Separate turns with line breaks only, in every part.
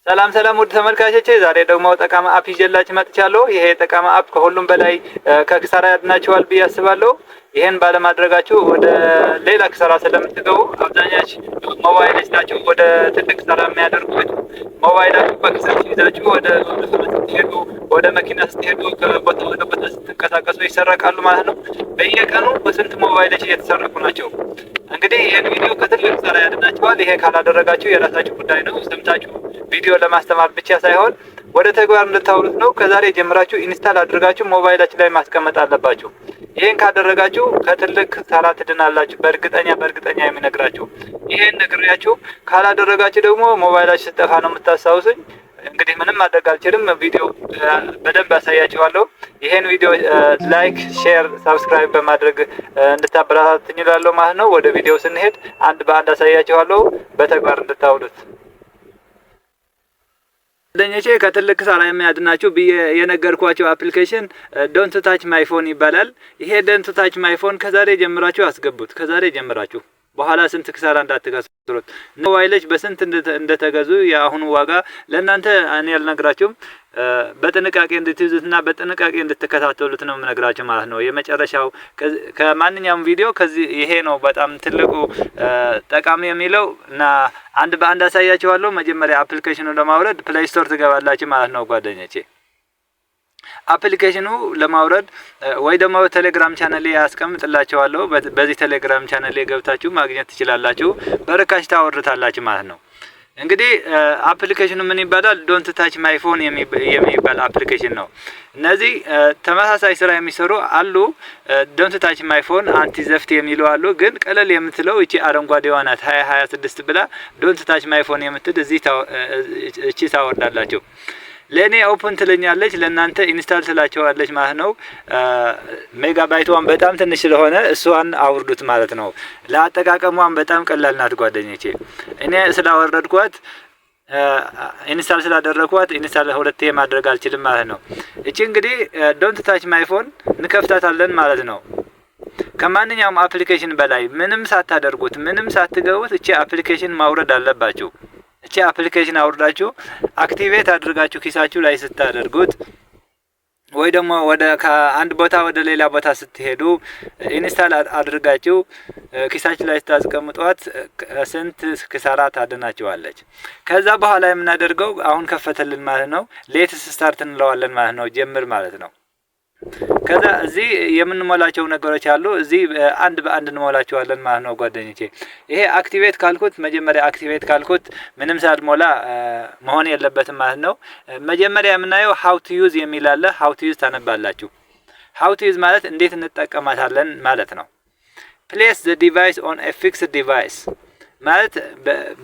ሰላም ሰላም ውድ ተመልካቾቼ፣ ዛሬ ደግሞ ጠቃማ አፕ ይዤላችሁ መጥቻለሁ። ይሄ ጠቃማ አፕ ከሁሉም በላይ ከኪሳራ ያድናችኋል ብዬ አስባለሁ። ይሄን ባለማድረጋችሁ ወደ ሌላ ኪሳራ ስለምትገቡ አብዛኛች ሞባይሎች ናቸው ወደ ትልቅ ኪሳራ የሚያደርጉት። ሞባይላችሁ በኪሳችሁ ይዛችሁ ወደ ስትሄዱ፣ ወደ መኪና ስትሄዱ፣ ከቦታ ወደ ቦታ ስትንቀሳቀሱ ይሰረቃሉ ማለት ነው። በየቀኑ በስንት ሞባይሎች እየተሰረቁ ናቸው። እንግዲህ ይሄን ቪዲዮ ከትልቅ ኪሳራ ያድናችኋል። ይሄ ካላደረጋችሁ የራሳችሁ ጉዳይ ነው። ሰምታችሁ ቪዲዮ ለማስተማር ብቻ ሳይሆን ወደ ተግባር እንድታውሉት ነው። ከዛሬ ጀምራችሁ ኢንስታል አድርጋችሁ ሞባይላችሁ ላይ ማስቀመጥ አለባችሁ። ይሄን ካደረጋችሁ ከትልቅ ኪሳራ ትድናላችሁ። በእርግጠኛ የሚነግራችሁ ይሄን ነግሬያችሁ ካላደረጋችሁ ደግሞ ሞባይላችሁ ስጠፋ ነው የምታስታውሱኝ። እንግዲህ ምንም ማድረግ አልችልም። ቪዲዮ በደንብ አሳያችኋለሁ። ይሄን ቪዲዮ ላይክ፣ ሼር፣ ሰብስክራይብ በማድረግ እንድታበረታቱኝ እላለሁ ማለት ነው። ወደ ቪዲዮ ስንሄድ አንድ በአንድ አሳያችኋለሁ በተግባር እንድታውሉት። ጓደኞቼ ከትልቅ ኪሳራ የሚያድናችሁ ብዬ የነገርኳቸው አፕሊኬሽን ዶንት ታች ማይ ፎን ይባላል። ይሄ ዶንት ታች ማይ ፎን ከዛሬ ጀምራችሁ አስገቡት። ከዛሬ ጀምራችሁ በኋላ ስንት ኪሳራ እንዳትከስሩት። ሞባይሎች በስንት እንደተገዙ የአሁኑ ዋጋ ለእናንተ እኔ አልነግራችሁም። በጥንቃቄ እንድትይዙትና በጥንቃቄ እንድትከታተሉት ነው የምነግራችሁ ማለት ነው። የመጨረሻው ከማንኛውም ቪዲዮ ከዚህ ይሄ ነው በጣም ትልቁ ጠቃሚ የሚለው እና አንድ በአንድ አሳያችኋለሁ። መጀመሪያ አፕሊኬሽኑ ለማውረድ ፕሌይ ስቶር ትገባላችሁ ማለት ነው ጓደኞቼ። አፕሊኬሽኑ ለማውረድ ወይ ደግሞ ቴሌግራም ቻናል ላይ ያስቀምጥላችኋለሁ። በዚህ ቴሌግራም ቻናል ላይ ገብታችሁ ማግኘት ትችላላችሁ። በርካሽ ታወርዱታላችሁ ማለት ነው። እንግዲህ አፕሊኬሽኑ ምን ይባላል? ዶንት ታች ማይ ፎን የሚባል አፕሊኬሽን ነው። እነዚህ ተመሳሳይ ስራ የሚሰሩ አሉ። ዶንት ታች ማይ ፎን አንቲ ዘፍት የሚሉ አሉ። ግን ቀለል የምትለው እቺ አረንጓዴዋ ናት። 2026 ብላ ዶንት ታች ማይ ፎን የምትል እቺ ታወርዳላችሁ። ለኔ ኦፕን ትለኛለች፣ ለእናንተ ኢንስታል ትላቸዋለች ማለት ነው። ሜጋባይቷን በጣም ትንሽ ስለሆነ እሷን አውርዱት ማለት ነው። ለአጠቃቀሟን በጣም ቀላል ናት ጓደኞቼ። እኔ ስላወረድኳት ኢንስታል ስላደረኳት ኢንስታል ሁለቴ ማድረግ አልችልም ማለት ነው። እቺ እንግዲህ ዶንት ታች ማይ ፎን እንከፍታታለን ማለት ነው። ከማንኛውም አፕሊኬሽን በላይ ምንም ሳታደርጉት ምንም ሳትገቡት እቺ አፕሊኬሽን ማውረድ አለባችሁ። እቺ አፕሊኬሽን አውርዳችሁ አክቲቬት አድርጋችሁ ኪሳችሁ ላይ ስታደርጉት ወይ ደግሞ ወደ ከአንድ ቦታ ወደ ሌላ ቦታ ስትሄዱ ኢንስታል አድርጋችሁ ኪሳችሁ ላይ ስታስቀምጧት ስንት ኪሳራ ታድናችኋለች። ከዛ በኋላ የምናደርገው አሁን ከፈተልን ማለት ነው። ሌትስ ስታርት እንለዋለን ማለት ነው። ጀምር ማለት ነው። ከዛ እዚህ የምንሞላቸው ነገሮች አሉ። እዚህ አንድ በአንድ እንሞላቸዋለን ማለት ነው ጓደኞቼ። ይሄ አክቲቬት ካልኩት መጀመሪያ አክቲቬት ካልኩት ምንም ሳልሞላ መሆን የለበትም ማለት ነው። መጀመሪያ የምናየው ሃው ቱ ዩዝ የሚል አለ። ሃው ቱ ዩዝ ታነባላችሁ። ሃው ቱ ዩዝ ማለት እንዴት እንጠቀማታለን ማለት ነው። ፕሌስ ዘ ዲቫይስ ኦን ኤ ፊክስድ ዲቫይስ ማለት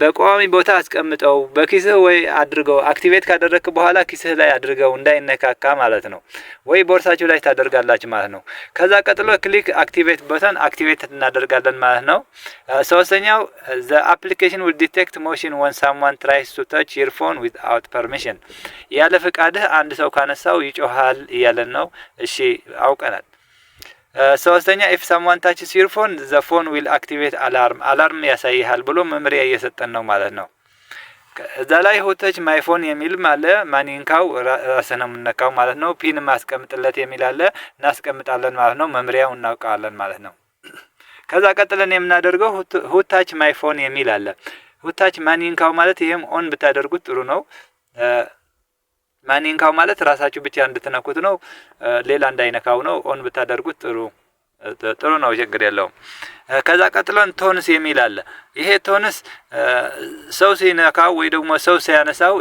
በቋሚ ቦታ አስቀምጠው በኪስህ ወይ አድርገው። አክቲቬት ካደረክ በኋላ ኪስህ ላይ አድርገው እንዳይነካካ ማለት ነው። ወይ ቦርሳችሁ ላይ ታደርጋላችሁ ማለት ነው። ከዛ ቀጥሎ ክሊክ አክቲቬት በተን አክቲቬት እናደርጋለን ማለት ነው። ሶስተኛው the application will detect motion when someone tries to touch your phone without permission። ያለ ፍቃድህ አንድ ሰው ካነሳው ይጮሃል እያለን ነው። እሺ አውቀናል። ሶስተኛ if someone touches your phone the phone will activate alarm ያሳይሃል ብሎ መምሪያ እየሰጠን ነው ማለት ነው። እዛ ላይ who touch my phone የሚል አለ። ማንኛው ራስህ ነው የምነካው ማለት ነው። ፒን ማስቀምጥለት የሚል አለ። እናስቀምጣለን ማለት ነው። መምሪያውን እናውቃለን ማለት ነው። ከዛ ቀጥለን የምናደርገው who touch my phone የሚል አለ። who touch ማንኛው ማለት ይሄም ኦን ብታደርጉት ጥሩ ነው። ማንኛው ማለት ራሳችሁ ብቻ እንድትነኩት ነው። ሌላ እንዳይነካው ነው። ኦን ብታደርጉት ጥሩ ነው፣ ችግር የለውም። ከዛ ቀጥለን ቶንስ የሚል አለ። ይሄ ቶንስ ሰው ሲነካው ወይ ደግሞ ሰው ሲያነሳው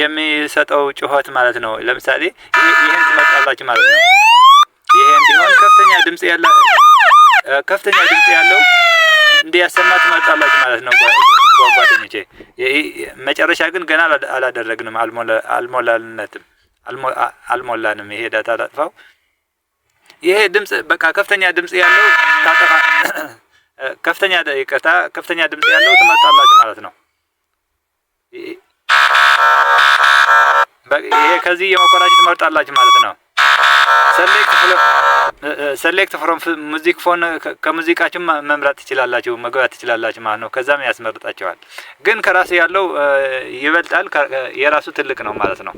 የሚሰጠው ጩኸት ማለት ነው። ለምሳሌ ይሄን ትመጣላችሁ ማለት ነው። ይሄን ቢሆን ከፍተኛ ድምጽ ያለው እንዲያሰማ ትመጣላችሁ ማለት ነው ጓደኞቼ። መጨረሻ ግን ገና አላደረግንም፣ አልሞላንም። ይሄ ዳታ ታጥፋው። ይሄ ድምጽ በቃ ከፍተኛ ድምጽ ያለው ታጠፋ። ከፍተኛ ድምጽ ያለው ትመጣላችሁ ማለት ነው። ይሄ ከዚህ የመቆራጭ ትመርጣላችሁ ማለት ነው። ሰሌክት ፍሮም ሙዚክ ፎን ከሙዚቃችሁ መምረጥ ትችላላችሁ፣ መግባት ትችላላችሁ ማለት ነው። ከዛም ያስመርጣቸዋል። ግን ከራሱ ያለው ይበልጣል፣ የራሱ ትልቅ ነው ማለት ነው።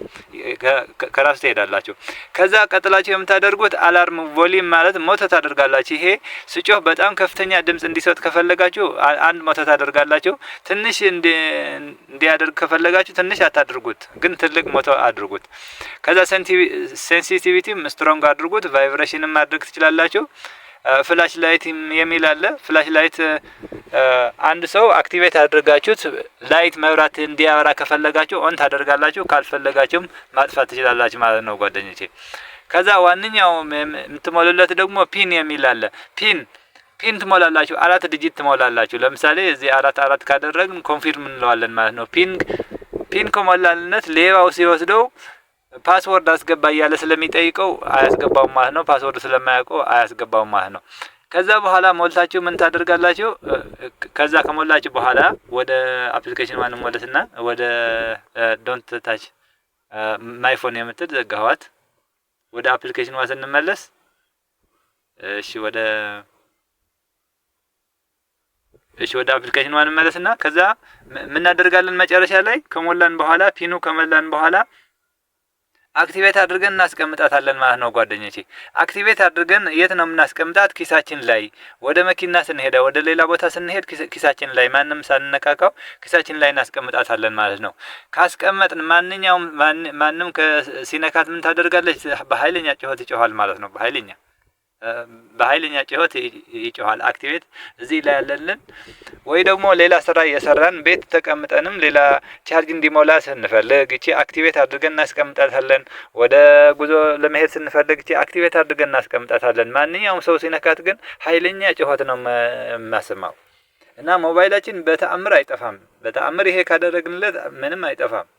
ከራሱ ትሄዳላችሁ። ከዛ ቀጥላችሁ የምታደርጉት አላርም ቮሊዩም ማለት ሞቶ ታደርጋላችሁ። ይሄ ስጮህ በጣም ከፍተኛ ድምጽ እንዲሰጥ ከፈለጋችሁ አንድ ሞቶ ታደርጋላችሁ። ትንሽ እንዲያደርግ ከፈለጋችሁ ትንሽ አታድርጉት፣ ግን ትልቅ ሞቶ አድርጉት። ከዛ ሴንሲቲቪቲም ስትሮንግ አድርጉት። ቫይብሬሽንም ማድረግ ትችላላችሁ። ፍላሽ ላይት የሚል አለ። ፍላሽ ላይት አንድ ሰው አክቲቬት አድርጋችሁት ላይት መብራት እንዲያበራ ከፈለጋችሁ ኦን ታደርጋላችሁ፣ ካልፈለጋችሁም ማጥፋት ትችላላችሁ ማለት ነው ጓደኞቼ። ከዛ ዋንኛው የምትሞሉለት ደግሞ ፒን የሚል አለ። ፒን ትሞላላችሁ። 4 ዲጂት ትሞላላችሁ። ለምሳሌ እዚህ 4 ካደረግን ኮንፊርም እንለዋለን ማለት ነው። ፒን ከሞላልነት ሌባው ሲወስደው ፓስወርድ አስገባ እያለ ስለሚጠይቀው አያስገባውም ማለት ነው። ፓስወርድ ስለማያውቀው አያስገባውም ማለት ነው። ከዛ በኋላ ሞልታችሁ ምን ታደርጋላችሁ? ከዛ ከሞላችሁ በኋላ ወደ አፕሊኬሽን ማንም ወለስና ወደ ዶንት ታች ማይ ፎን የምትል ዘጋኋት። ወደ አፕሊኬሽን ዋስ እንመለስ። እሺ ወደ አፕሊኬሽን ዋን እንመለስና ከዛ ምን እናደርጋለን? መጨረሻ ላይ ከሞላን በኋላ ፒኑ ከሞላን በኋላ አክቲቬት አድርገን እናስቀምጣታለን ማለት ነው ጓደኞቼ። አክቲቬት አድርገን የት ነው የምናስቀምጣት? ኪሳችን ላይ። ወደ መኪና ስንሄድ፣ ወደ ሌላ ቦታ ስንሄድ ኪሳችን ላይ ማንም ሳንነካካው ኪሳችን ላይ እናስቀምጣታለን ማለት ነው። ካስቀመጥን ማንም ሲነካት ምን ታደርጋለች? በኃይለኛ ጩኸት ይጮሃል ማለት ነው። በኃይለኛ ጩኸት ይጮሃል። አክቲቬት እዚህ ላይ ያለልን ወይ ደግሞ ሌላ ስራ እየሰራን ቤት ተቀምጠንም ሌላ ቻርጅ እንዲሞላ ስንፈልግ እቺ አክቲቬት አድርገን እናስቀምጣታለን። ወደ ጉዞ ለመሄድ ስንፈልግ እቺ አክቲቬት አድርገን እናስቀምጣታለን። ማንኛውም ሰው ሲነካት ግን ኃይለኛ ጩኸት ነው የሚያሰማው እና ሞባይላችን በተአምር አይጠፋም። በተአምር ይሄ ካደረግንለት ምንም አይጠፋም።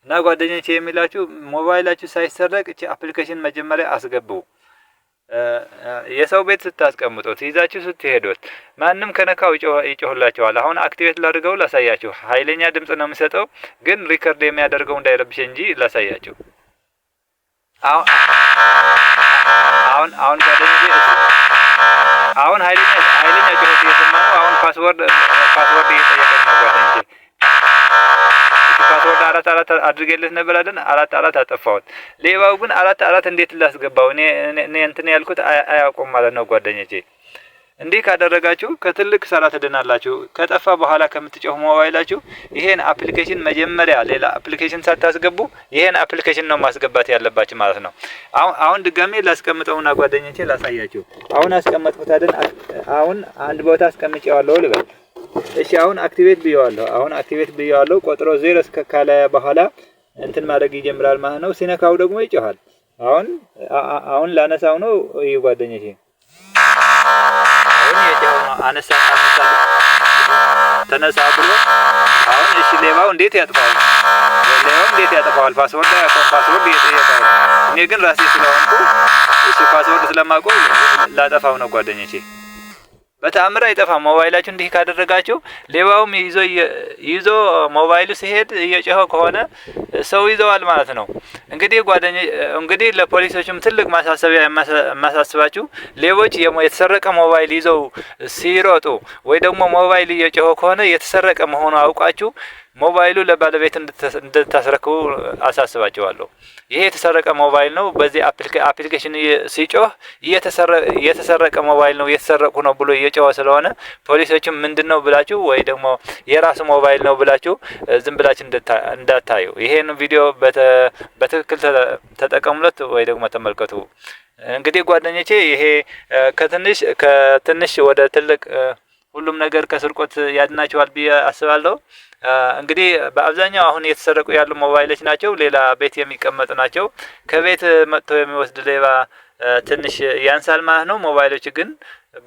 እና ጓደኞቼ የሚላችሁ ሞባይላችሁ ሳይሰረቅ እቺ አፕሊኬሽን መጀመሪያ አስገቡ። የሰው ቤት ስታስቀምጡት ይዛችሁ ስትሄዱት ማንም ከነካው ይጮህላችኋል። አሁን አክቲቬት ላድርገው ላሳያችሁ። ኃይለኛ ድምጽ ነው የምሰጠው፣ ግን ሪከርድ የሚያደርገው እንዳይረብሽ እንጂ ላሳያችሁ። አሁን ጓደኞቼ አሁን ኃይለኛ ጩኸት እየሰማሁ አሁን ፓስወርድ እየጠየቀኝ ነው ጓደኞቼ። ፓስወርድ 4 አድርጌለት ነበር አይደል? 4 አጠፋሁት። ሌባው ግን 4 እንዴት ላስገባው? እኔ እንትን ያልኩት አያውቁም ማለት ነው ጓደኞቼ። እንዲህ ካደረጋችሁ ከትልቅ ስራ ትድናላችሁ። ከጠፋ በኋላ ከምትጮህ ሞባይላችሁ ይሄን አፕሊኬሽን መጀመሪያ ሌላ አፕሊኬሽን ሳታስገቡ ይሄን አፕሊኬሽን ነው ማስገባት ያለባችሁ ማለት ነው። አሁን ድጋሜ ላስቀምጠውና ጓደኞቼ ላሳያችሁ። አሁን አስቀመጥኩት አይደል? አሁን አንድ ቦታ አስቀምጬዋለሁ ልበል። እሺ አሁን አክቲቬት ብየዋለሁ። ቆጥሮ 0 እስከ ካለ በኋላ እንትን ማድረግ ይጀምራል ማለት ነው። ሲነካው ደግሞ ይጮሃል። አሁን ላነሳው ነው ጓደኞቼ። አሁን የጮህ ነው። ተነሳ ብሎ አሁን እሺ ሌባው እንዴት ያጠፋዋል? ፓስወርድ እየጠየቀው ነው። እኔ ግን ራሴ ስለሆንኩ እሺ ፓስወርድ ስለማውቀው ላጠፋው ነው ጓደኞቼ። በተአምር አይጠፋም። ሞባይላችሁ እንዲህ ካደረጋችሁ ሌባውም ይዞ ሞባይሉ ሲሄድ እየጮኸ ከሆነ ሰው ይዘዋል ማለት ነው። እንግዲህ ለፖሊሶችም ትልቅ ማሳሰቢያ የማሳስባችሁ ሌቦች የተሰረቀ ሞባይል ይዘው ሲሮጡ ወይ ደግሞ ሞባይል እየጮኸ ከሆነ የተሰረቀ መሆኑ አውቃችሁ ሞባይሉ ለባለቤት እንድታስረክቡ አሳስባችኋለሁ። ይሄ የተሰረቀ ሞባይል ነው። በዚህ አፕሊኬሽን ሲጮህ የተሰረቀ ሞባይል ነው የተሰረቁ ነው ብሎ እየጮኸ ስለሆነ ፖሊሶችም ምንድነው ብላችሁ ወይ ደግሞ የራሱ ሞባይል ነው ብላችሁ ዝም ብላችሁ እንዳታዩ። ይሄን ቪዲዮ በትክክል ተጠቀሙለት ወይ ደግሞ ተመልከቱ። እንግዲህ ጓደኞቼ ይሄ ከትንሽ ወደ ትልቅ ሁሉም ነገር ከስርቆት ያድናቸዋል ብዬ አስባለሁ። እንግዲህ በአብዛኛው አሁን እየተሰረቁ ያሉ ሞባይሎች ናቸው። ሌላ ቤት የሚቀመጡ ናቸው። ከቤት መጥቶ የሚወስድ ሌባ ትንሽ ያንሳል ማለት ነው። ሞባይሎች ግን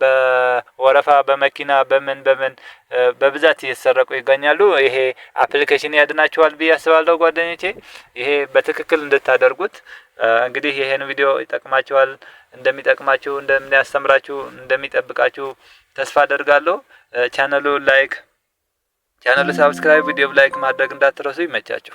በወረፋ በመኪና በምን በብዛት እየተሰረቁ ይገኛሉ። ይሄ አፕሊኬሽን ያድናቸዋል ብዬ አስባለሁ ጓደኞቼ። ይሄ በትክክል እንድታደርጉት እንግዲህ ይሄን ቪዲዮ ይጠቅማችኋል፣ እንደሚጠቅማችሁ፣ እንደሚያስተምራችሁ፣ እንደሚጠብቃችሁ ተስፋ አደርጋለሁ። ቻናሉ ሰብስክራይብ፣ ቪዲዮ ላይክ ማድረግ እንዳትረሱ። ይመቻችሁ።